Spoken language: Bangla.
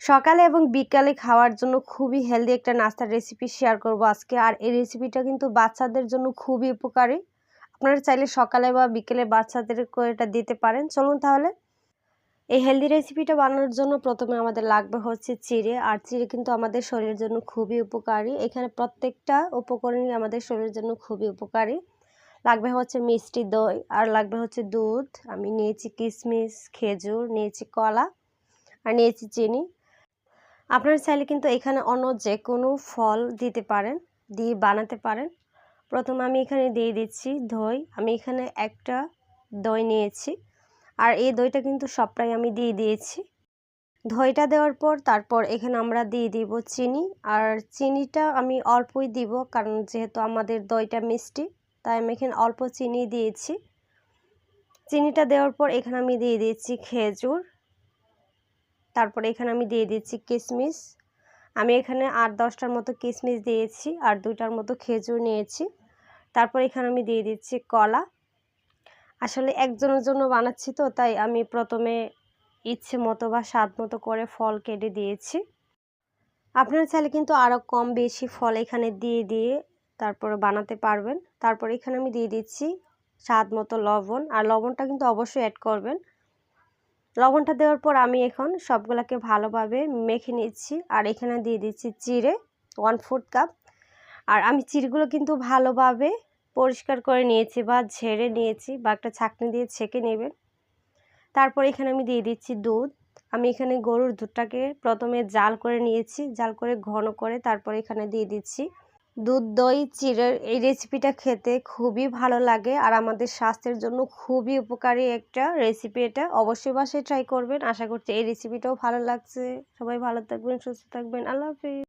সকালে এবং বিকালে খাওয়ার জন্য খুবই হেলদি একটা নাস্তার রেসিপি শেয়ার করব আজকে। আর এই রেসিপিটা কিন্তু বাচ্চাদের জন্য খুবই উপকারী। আপনারা চাইলে সকালে বা বিকেলে বাচ্চাদেরকে এটা দিতে পারেন। চলুন তাহলে। এই হেলদি রেসিপিটা বানানোর জন্য প্রথমে আমাদের লাগবে হচ্ছে চিড়ে। আর চিড়ে কিন্তু আমাদের শরীরের জন্য খুবই উপকারী। এখানে প্রত্যেকটা উপকরণই আমাদের শরীরের জন্য খুবই উপকারী। লাগবে হচ্ছে মিষ্টি দই, আর লাগবে হচ্ছে দুধ। আমি নিয়েছি কিশমিশ, খেজুর, নিয়েছি কলা, আর নিয়েছি চিনি। আপনারা চাইলে কিন্তু এখানে অন্য যে কোনো ফল দিতে পারেন, দিয়ে বানাতে পারেন। প্রথমে আমি এখানে দিয়ে দিচ্ছি দই। আমি এখানে একটা দই নিয়েছি, আর এই দইটা কিন্তু সবটাই আমি দিয়ে দিয়েছি। দইটা দেওয়ার পর তারপর এখানে আমরা দিয়ে দিব চিনি। আর চিনিটা আমি অল্পই দিব, কারণ যেহেতু আমাদের দইটা মিষ্টি, তাই আমি এখানে অল্প চিনি দিয়েছি। চিনিটা দেওয়ার পর এখানে আমি দিয়ে দিয়েছি খেজুর। তারপরে এখানে আমি দিয়ে দিচ্ছি কিশমিশ। আমি এখানে 8-10টার মতো কিশমিশ দিয়েছি, আর 2টার মতো খেজুর নিয়েছি। তারপর এখানে আমি দিয়ে দিচ্ছি কলা। আসলে একজনের জন্য বানাচ্ছি তো, তাই আমি প্রথমে ইচ্ছে মতো বা স্বাদ মতো করে ফল কেটে দিয়েছি। আপনারা চাইলে কিন্তু আরও কম বেশি ফল এখানে দিয়ে তারপরে বানাতে পারবেন। তারপর এখানে আমি দিয়ে দিচ্ছি স্বাদ মতো লবণ, আর লবণটা কিন্তু অবশ্যই অ্যাড করবেন। লবণটা দেওয়ার পর আমি এখন সবগুলোকে ভালোভাবে মেখে নিচ্ছি। আর এখানে দিয়ে দিচ্ছি চিড়ে 1/4 কাপ। আর আমি চিড়েগুলো কিন্তু ভালোভাবে পরিষ্কার করে নিয়েছি বা ঝেড়ে নিয়েছি, বা একটা ছাঁকনি দিয়ে ছেঁকে নেবেন। তারপর এখানে আমি দিয়ে দিচ্ছি দুধ। আমি এখানে গরুর দুধটাকে প্রথমে জাল করে নিয়েছি, জাল করে ঘন করে তারপর এখানে দিয়ে দিচ্ছি দুধ। দই চিড়ের এই রেসিপিটা খেতে খুবই ভালো লাগে, আর আমাদের স্বাস্থ্যের জন্য খুবই উপকারী একটা রেসিপি। এটা অবশ্যই বাসায় ট্রাই করবেন। আশা করছি এই রেসিপিটাও ভালো লাগছে। সবাই ভালো থাকবেন, সুস্থ থাকবেন। আল্লাহ হাফেজ।